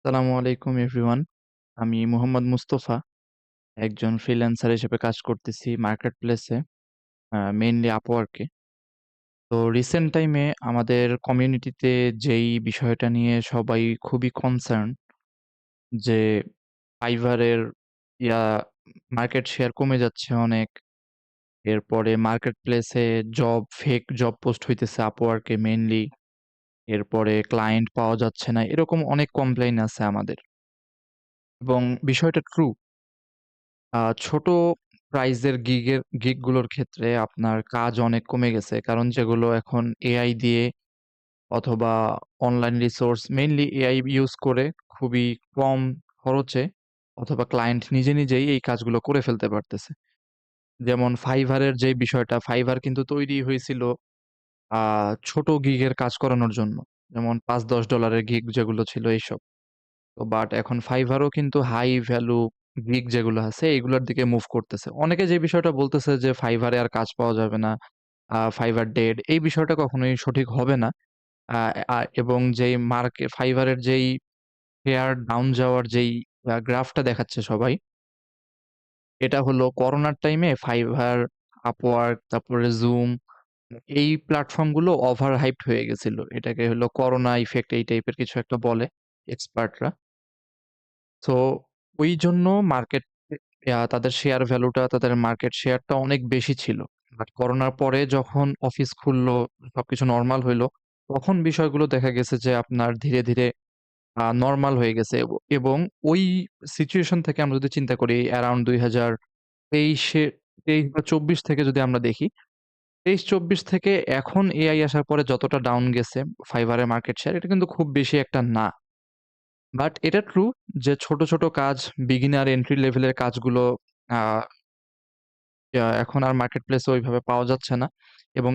আসসালামু আলাইকুম এভরিওয়ান। আমি মোহাম্মদ মুস্তফা। একজন ফ্রিল্যান্সার হিসেবে কাজ করতেছি মার্কেট প্লেসে, মেইনলি আপওয়ার্কে। তো রিসেন্ট টাইমে আমাদের কমিউনিটিতে যেই বিষয়টা নিয়ে সবাই খুবই কনসার্ন যে ফাইভারের ইয়া মার্কেট শেয়ার কমে যাচ্ছে অনেক। এরপরে মার্কেট প্লেসে ফেক জব পোস্ট হইতেছে আপওয়ার্কে মেইনলি। এরপরে ক্লায়েন্ট পাওয়া যাচ্ছে না। এরকম অনেক কমপ্লেইন আছে আমাদের। এবং বিষয়টা ট্রু। ছোট প্রাইজের গিগগুলোর ক্ষেত্রে আপনার কাজ অনেক কমে গেছে। কারণ যেগুলো এখন এআই দিয়ে অথবা online resource mainly AI use করে খুবই কম খরচে অথবা ক্লায়েন্ট নিজেই এই কাজগুলো করে ফেলতে পারতেছে। যেমন Fiverr এর যে বিষয়টা, Fiverr কিন্তু তৈরি হয়েছিল আ ছোট গিগের কাজ করানোর জন্য। যেমন $৫-১০ এর গিগ যেগুলো ছিল এইসব। তো বাট এখন Fiverr ও কিন্তু হাই ভ্যালু গিগ যেগুলো আছে এগুলোর দিকে মুভ করতেছে। অনেকে যে বিষয়টা বলতেছে যে Fiverr এ আর কাজ পাওয়া যাবে না। Fiverr ডেড এই বিষয়টা কখনোই সঠিক হবে না। আ এবং যেই Fiverr এর যেই শেয়ার ডাউন যাওয়ার যেই গ্রাফটা দেখাচ্ছে সবাই, এটা হলো করোনার টাইমে Fiverr, Upwork তারপরে Zoom এই প্ল্যাটফর্ম গুলো ওভার হাইপড হয়ে গেছিল। এটাকে হলো করোনা ইফেক্ট এই টাইপের কিছু একটা বলে এক্সপার্টরা। সো ঐজন্য মার্কেট তাদের শেয়ার ভ্যালুটা, তাদের মার্কেট শেয়ারটা অনেক বেশি ছিল। বাট করোনার পরে যখন অফিস খুললো, সবকিছু নরমাল হইলো, তখন বিষয়গুলো দেখা গেছে যে আপনার ধীরে ধীরে নরমাল হয়ে গেছে এবং ওই সিচুয়েশন থেকে আমরা যদি চিন্তা করি অ্যারাউন্ড ২০২৩ এ ২৩ বা ২৪ থেকে যদি আমরা দেখি, ২৩-২৪ থেকে এখন এআই আসার পরে যতটা ডাউন গেছে Fiverr এর মার্কেট শেয়ার, এটা কিন্তু খুব বেশি একটা না। বাট এটা ট্রু যে ছোট ছোট কাজ, বিগিনার এন্ট্রি লেভেলের কাজগুলো আ এখন আর মার্কেট প্লেসে ওইভাবে পাওয়া যাচ্ছে না এবং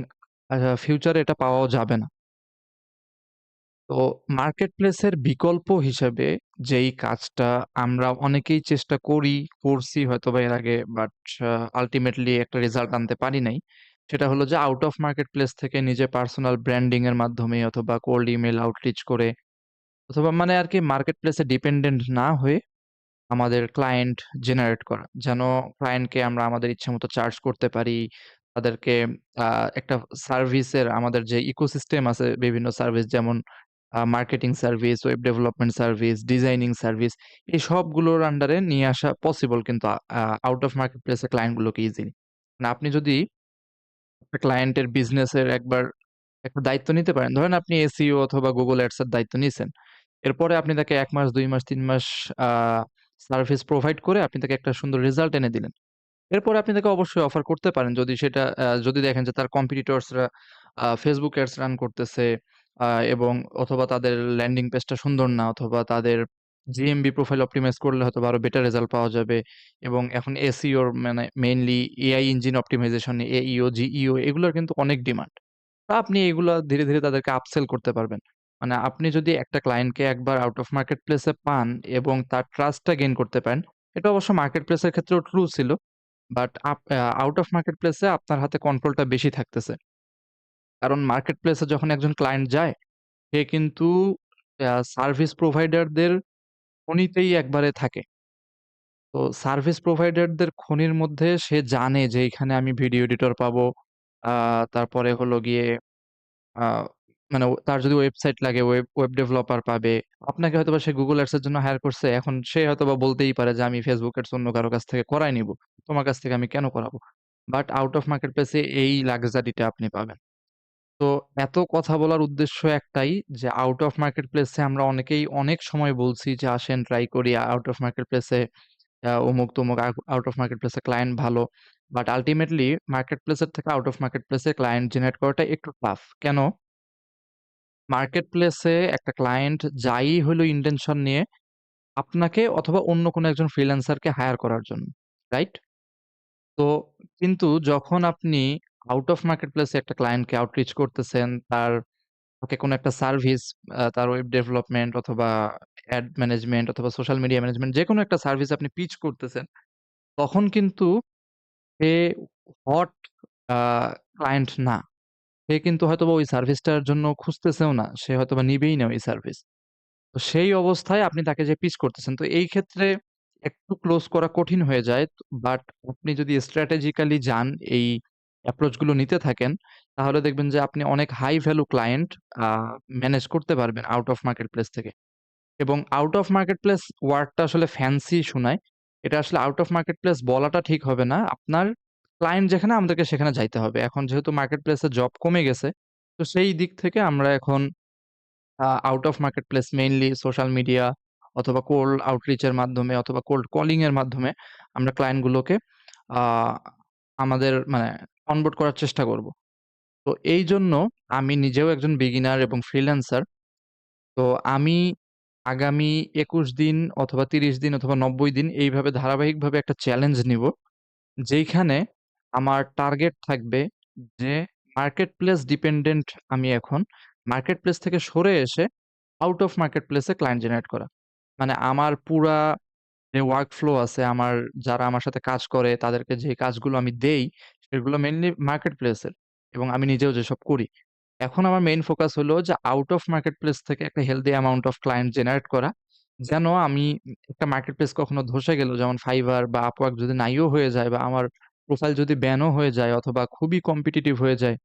ফিউচারে এটা পাওয়াও যাবে না। তো মার্কেট প্লেসের বিকল্প হিসেবে যেই কাজটা আমরা অনেকেই চেষ্টা করছি হয়তোবা এর আগে বাট আল্টিমেটলি একটা রেজাল্ট আনতে পারি নাই। সেটা হলো যে আউট অফ মার্কেট প্লেস থেকে নিজের পার্সোনাল ব্র্যান্ডিং এর মাধ্যমে অথবা কোল্ড ইমেইল আউটরিচ করে অথবা মানে আরকি মার্কেট প্লেসে ডিপেন্ডেন্ট না হয়ে আমাদের ক্লায়েন্ট জেনারেট করা। যেন ক্লায়েন্টকে আমরা আমাদের ইচ্ছামত চার্জ করতে পারি। তাদেরকে আ একটা সার্ভিসের আমাদের যে ইকোসিস্টেম আছে বিভিন্ন সার্ভিস যেমন marketing service, web development service, designing service এই সবগুলোর আন্ডারে নিয়ে আসা পসিবল কিন্তু আউট অফ মার্কেট প্লেস এর ক্লায়েন্ট গুলোকে ইজিলি। মানে আপনি যদি একটা ক্লায়েন্টের বিজনেসের একবার একটা দায়িত্ব নিতে পারেন। ধরেন আপনি এসইও অথবা Google Ads এর দায়িত্ব নিছেন। এরপরে আপনি তাকে ১ মাস, ২ মাস, ৩ মাস আ সার্ভিস প্রোভাইড করে আপনি তাকে একটা সুন্দর রেজাল্ট এনে দিলেন। এরপরে আপনি তাকে অবশ্যই অফার করতে পারেন যদি সেটা যদি দেখেন যে তার কম্পিটিটরস রা Facebook Ads রান করতেছে আ এবং অথবা তাদের ল্যান্ডিং পেজটা সুন্দর না অথবা তাদের GMB প্রোফাইল অপ্টিমাইজ করলে হয়তোবা আরো বেটার রেজাল্ট পাওয়া যাবে এবং এখন SEO র মানে mainly AI engine optimisation, AEO, GEO এগুলোর কিন্তু অনেক ডিমান্ড। আপনি এগুলা ধীরে ধীরে তাদেরকে আপসেল করতে পারবেন। মানে আপনি যদি একটা ক্লায়েন্টকে একবার আউট অফ মার্কেট প্লেস এ পান এবং তার ট্রাস্টটা গেইন করতে পারেন, এটা অবশ্য মার্কেট প্লেস এর ক্ষেত্রেও ট্রু ছিল। But out of market place এ আপনার হাতে কন্ট্রোলটা বেশি থাকতেছে। কারণ মার্কেট প্লেস এ যখন একজন ক্লায়েন্ট যায়, সে কিন্তু সার্ভিস প্রোভাইডারদের খনিতেই একবারে থাকে। তো সার্ভিস প্রোভাইডারদের খনির মধ্যে সে জানে যে এখানে আমি ভিডিও এডিটর পাবো। আ তারপরে হলো গিয়ে আ মানে তার যদি ওয়েবসাইট লাগে ওয়েব ডেভেলপার পাবে। আপনাকে হয়তোবা সে Google Ads এর জন্য হায়ার করছে। এখন সে হয়তোবা বলতেই পারে যে আমি Facebook Ads অন্য কারো কাছ থেকে করায় নিবো। তোমার কাছ থেকে আমি কেন করাবো? But out of market place এ এই লাক্সারিটা আপনি পাবেন। তো এত কথা বলার উদ্দেশ্য একটাই যে আউট অফ মার্কেট প্লেস এ আমরা অনেকেই অনেক সময় বলছি যে আসেন ট্রাই করি আউট অফ মার্কেট প্লেস এ অমুক-তমুক আউট অফ মার্কেট প্লেস এ ক্লায়েন্ট ভালো। বাট আল্টিমেটলি মার্কেট প্লেস এর থেকে আউট অফ মার্কেট প্লেস এ ক্লায়েন্ট জেনারেট করাটা একটু টাফ। কেন? মার্কেট প্লেসে একটা ক্লায়েন্ট যাই হইলো ইনটেনশন নিয়ে আপনাকে অথবা অন্য কোনো একজন ফ্রিল্যান্সারকে হায়ার করার জন্য। রাইট? তো কিন্তু যখন আপনি আউট অফ মার্কেট প্লেস এ একটা ক্লায়েন্টকে আউটরিচ করতেছেন, তাকে কোনো একটা সার্ভিস তার ওয়েব ডেভেলপমেন্ট অথবা অ্যাড ম্যানেজমেন্ট অথবা সোশ্যাল মিডিয়া ম্যানেজমেন্ট যেকোনো একটা সার্ভিস আপনি পিচ করতেছেন, তখন কিন্তু সে হট আ ক্লায়েন্ট না। সে কিন্তু হয়তোবা ওই সার্ভিসটার জন্য খুঁজতেছেও না। সে হয়তোবা নিবেই না ওই সার্ভিস। তো সেই অবস্থায় আপনি তাকে যে পিচ করতেছেন। তো এই ক্ষেত্রে একটু ক্লোজ করা কঠিন হয়ে যায়। বাট আপনি যদি স্ট্র্যাটেজিক্যালি যান, এই অ্যাপ্রোচ গুলো নিতে থাকেন, তাহলে দেখবেন যে আপনি অনেক হাই ভ্যালু ক্লায়েন্ট আ ম্যানেজ করতে পারবেন আউট অফ মার্কেট প্লেস থেকে। এবং আউট অফ মার্কেট প্লেস ওয়ার্ডটা আসলে ফ্যান্সি শোনায়। এটা আসলে আউট অফ মার্কেট প্লেস বলাটা ঠিক হবে না। আপনার ক্লায়েন্ট যেখানে আমাদেরকে সেখানে যাইতে হবে। এখন যেহেতু মার্কেট প্লেসে জব কমে গেছে, তো সেই দিক থেকে আমরা এখন out of market place mainly social media অথবা কোল্ড আউটরিচ এর মাধ্যমে অথবা কোল্ড কলিং এর মাধ্যমে আমরা ক্লায়েন্ট গুলোকে আ আমাদের মানে অনবোর্ড করার চেষ্টা করব। তো এইজন্য আমি নিজেও একজন বিগিনার এবং ফ্রিল্যান্সার। তো আমি আগামী ২১ দিন অথবা ৩০ দিন অথবা ৯০ দিন এইভাবে ধারাবাহিকভাবে একটা চ্যালেঞ্জ নিবো। যেইখানে আমার টার্গেট থাকবে যে মার্কেট প্লেস ডিপেন্ডেন্ট আমি এখন মার্কেট প্লেস থেকে সরে এসে আউট অফ মার্কেট প্লেসে ক্লায়েন্ট জেনারেট করা। মানে আমার পুরা যে ওয়ার্ক ফ্লো আছে, আমার যারা আমার সাথে কাজ করে তাদেরকে যে কাজগুলো আমি দেই, সেগুলো মেইনলি মার্কেট প্লেসের এবং আমি নিজেও যেসব করি। এখন আমার মেইন ফোকাস হলো যে আউট অফ মার্কেট প্লেস থেকে একটা healthy amount of client generate করা। যেন আমি একটা মার্কেট প্লেস কখনো ধসে গেল যেমন Fiverr বা Upwork যদি নাইও হয়ে যায় বা আমার প্রোফাইল যদি ব্যানও হয়ে যায় অথবা খুবই কম্পিটিটিভ হয়ে যায়,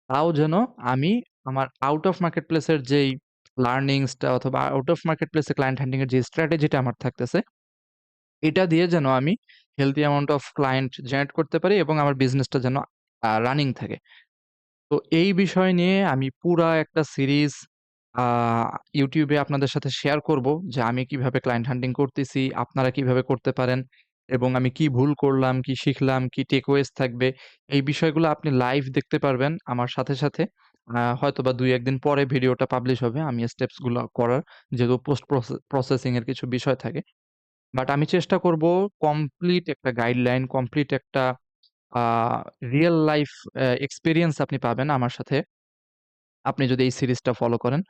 তাও যেন আমি আমার আউট অফ মার্কেট প্লেস এর যেই লার্নিংস টা অথবা আউট অফ মার্কেট প্লেস এ ক্লায়েন্ট হ্যান্ডলিং এর যে স্ট্র্যাটেজিটা আমার থাকতেছে, এটা দিয়ে যেন আমি healthy amount of client generate করতে পারি এবং আমার বিজনেসটা যেন রানিং থাকে। তো এই বিষয় নিয়ে আমি পুরা একটা সিরিজ আ YouTube এ আপনাদের সাথে শেয়ার করব যে আমি কিভাবে ক্লায়েন্ট হান্টিং করতেছি, আপনারা কিভাবে করতে পারেন এবং আমি কি ভুল করলাম, কি শিখলাম, কি টেকওয়েজ থাকবে। এই বিষয়গুলো আপনি লাইভ দেখতে পারবেন আমার সাথে, সাথে। হয়তোবা ২-১ দিন পরে ভিডিওটা পাবলিশ হবে। আমি স্টেপস গুলো করার যেহেতু পোস্ট প্রসেসিং এর কিছু বিষয় থাকে। বাট আমি চেষ্টা করব কমপ্লিট একটা গাইডলাইন, কমপ্লিট একটা আ রিয়াল লাইফ এক্সপেরিয়েন্স আপনি পাবেন আমার সাথে। আপনি যদি এই সিরিজটা ফলো করেন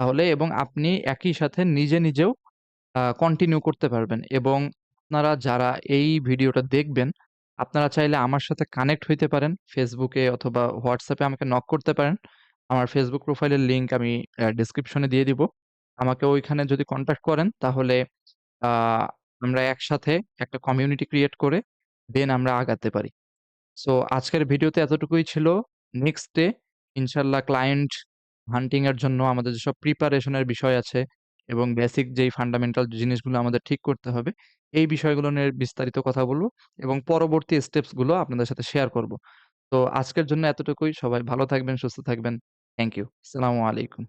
তাহলে এবং আপনি একই সাথে নিজে নিজেও কন্টিনিউ করতে পারবেন এবং আপনারা যারা এই ভিডিওটা দেখবেন, আপনারা চাইলে আমার সাথে কানেক্ট হইতে পারেন। Facebook এ অথবা WhatsApp এ আমাকে নক করতে পারেন। আমার Facebook প্রোফাইলের লিংক আমি ডেসক্রিপশনে দিয়ে দিব। আমাকে ওইখানে যদি কনট্যাক্ট করেন তাহলে আ আমরা একসাথে একটা কমিউনিটি ক্রিয়েট করে দেন আমরা আগাতে পারি। সো আজকের ভিডিওতে এতটুকুই ছিল। নেক্সট ডে ইনশাআল্লাহ ক্লায়েন্ট হান্টিং এর জন্য আমাদের যেসব প্রিপারেশন এর বিষয় আছে এবং বেসিক যেই ফান্ডামেন্টাল জিনিসগুলো আমাদের ঠিক করতে হবে, এই বিষয়গুলো নিয়ে বিস্তারিত কথা বলব এবং পরবর্তী স্টেপস গুলো আপনাদের সাথে শেয়ার করব। তো আজকের জন্য এতটুকুই। সবাই ভালো থাকবেন, সুস্থ থাকবেন। Thank you. আসসালামু আলাইকুম।